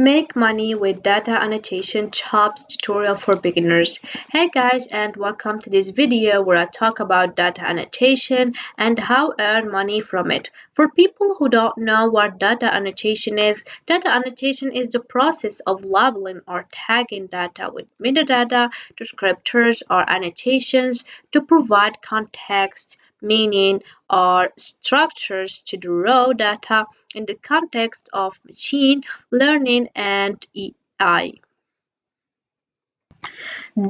Make money with data annotation chops tutorial for beginners. Hey guys, and welcome to this video where I talk about data annotation and how earn money from it. For people who don't know what data annotation is the process of labeling or tagging data with metadata, descriptors, or annotations to provide context, meaning, or structures to the raw data in the context of machine learning and AI.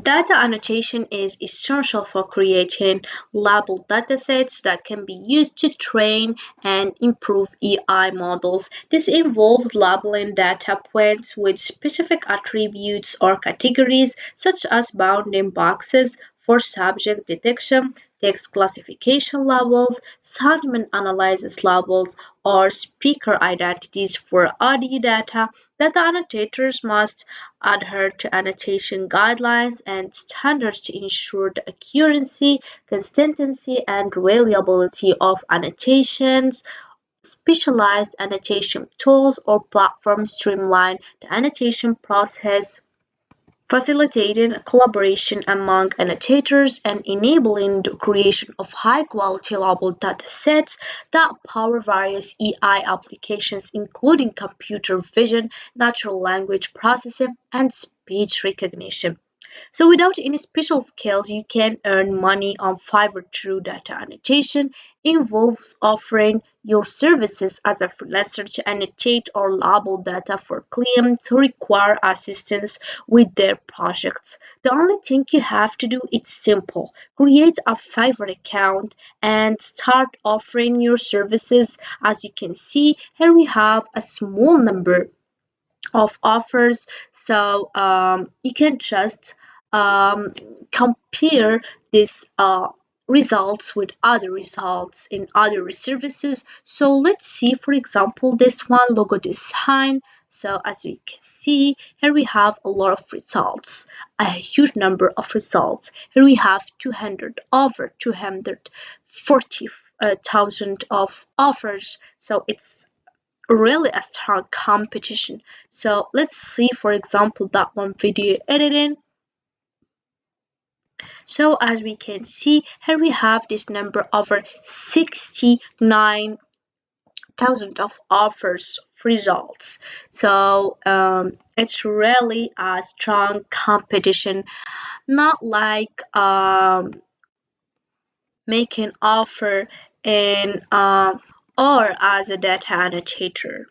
Data annotation is essential for creating labeled datasets that can be used to train and improve AI models. This involves labeling data points with specific attributes or categories, such as bounding boxes for subject detection, text classification labels, sentiment analysis labels, or speaker identities for audio data. Data annotators must adhere to annotation guidelines and standards to ensure the accuracy, consistency, and reliability of annotations. Specialized annotation tools or platforms streamline the annotation process, facilitating collaboration among annotators and enabling the creation of high-quality labeled datasets that power various AI applications including computer vision, natural language processing, and speech recognition. So without any special skills, you can earn money on Fiverr through data annotation. Involves offering your services as a freelancer to annotate or label data for clients who require assistance with their projects. The only thing you have to do is simple. Create a Fiverr account and start offering your services. As you can see, here we have a small number of offers, so you can just um, compare these results with other results in other services. So let's see, for example, this one, logo design. So as we can see, here we have a lot of results, a huge number of results. Here we have 200, over 240,000 of offers, so it's really a strong competition. So let's see, for example, that one, video editing. So as we can see, here we have this number over 69,000 of offers results. So it's really a strong competition, not like making offer in or as a data annotator.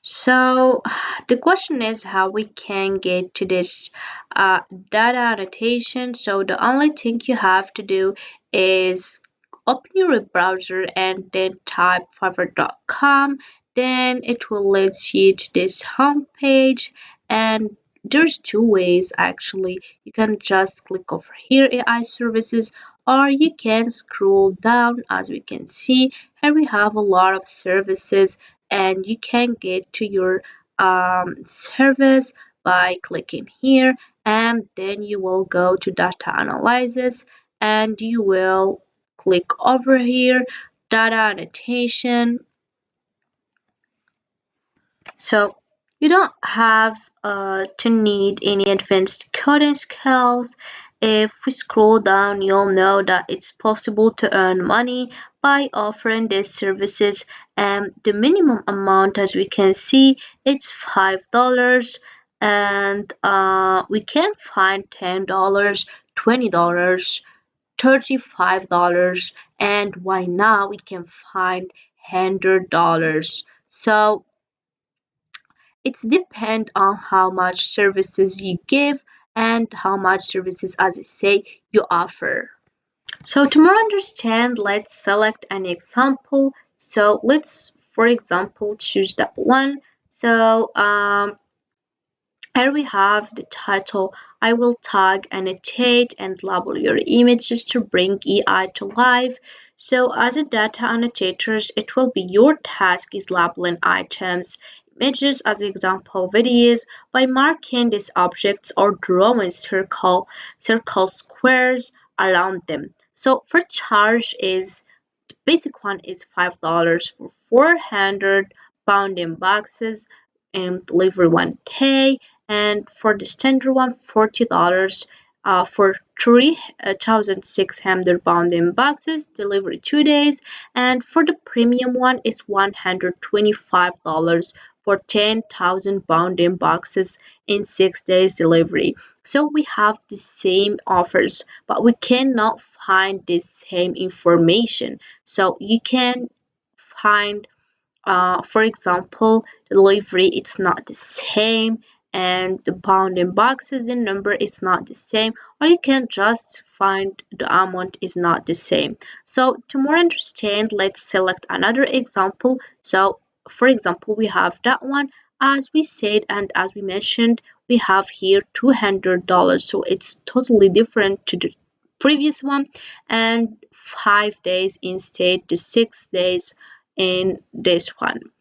So the question is how we can get to this data annotation. So the only thing you have to do is open your browser and then type fiverr.com. Then it will lead you to this home page, and there's two ways actually. You can just click over here, AI services, or you can scroll down. As we can see, here we have a lot of services, and you can get to your service by clicking here, and then you will go to data analysis and you will click over here, data annotation. So you don't have to need any advanced coding skills. If we scroll down, you'll know that it's possible to earn money by offering these services. And the minimum amount, as we can see, it's $5, and we can find $10, $20, $35, and why not? We can find $100. So it's depend on how much services you give and how much services, as I say, you offer. So to more understand, let's select an example. So let's, for example, choose that one. So here we have the title. I will tag, annotate, and label your images to bring AI to life. So as a data annotators, it will be your task is labeling items, images, as example videos, by marking these objects or drawing circle squares around them. So for charge is, the basic one is $5 for 400 bounding boxes. and delivery one pay, and for the standard one $40 for 3,600 bounding boxes, delivery 2 days, and for the premium one is $125 for 10,000 bounding boxes in 6 days delivery. So we have the same offers, but we cannot find the same information. So you can find, for example, delivery it's not the same, and the bounding boxes in number is not the same, or you can just find the amount is not the same. So to more understand, let's select another example. So for example, we have that one, as we said and as we mentioned, we have here $200, so it's totally different to the previous one, and 5 days instead the 6 days in this one.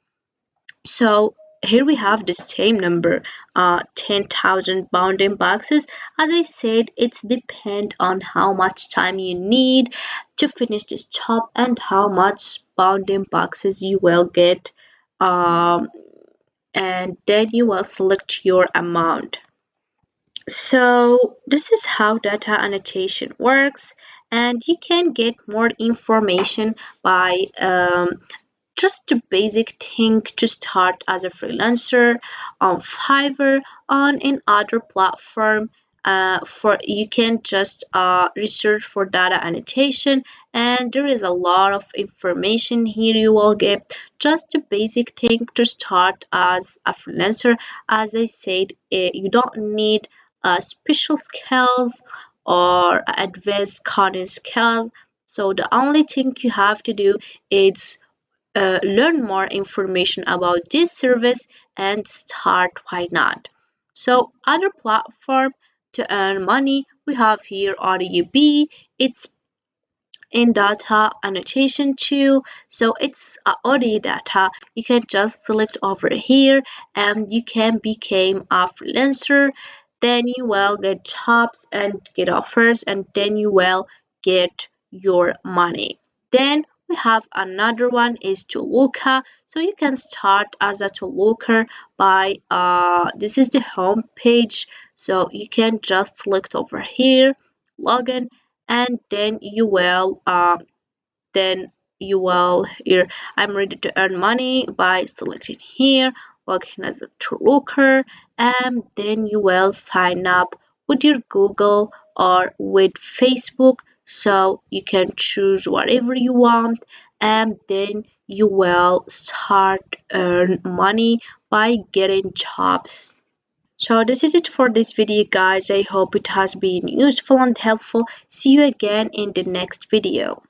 So here we have the same number, 10,000 bounding boxes. As I said, it's depend on how much time you need to finish this job and how much bounding boxes you will get, um, and then you will select your amount. So this is how data annotation works, and you can get more information by just a basic thing to start as a freelancer on Fiverr, on in other platform. For you can just research for data annotation, and there is a lot of information here you will get. Just a basic thing to start as a freelancer. As I said, you don't need special skills or advanced coding skills. So the only thing you have to do is learn more information about this service and start. Why not? So other platform to earn money we have here AudioB. It's in data annotation too, so it's audio data. You can just select over here and you can become a freelancer. Then you will get jobs and get offers, and then you will get your money. Then we have another one is Toluca. So you can start as a Toluca by this is the home page. So you can just select over here, login, and then you will here. I'm ready to earn money by selecting here, working as a true looker, and then you will sign up with your Google or with Facebook. So you can choose whatever you want, and then you will start earn money by getting jobs. So this is it for this video, guys. I hope it has been useful and helpful. See you again in the next video.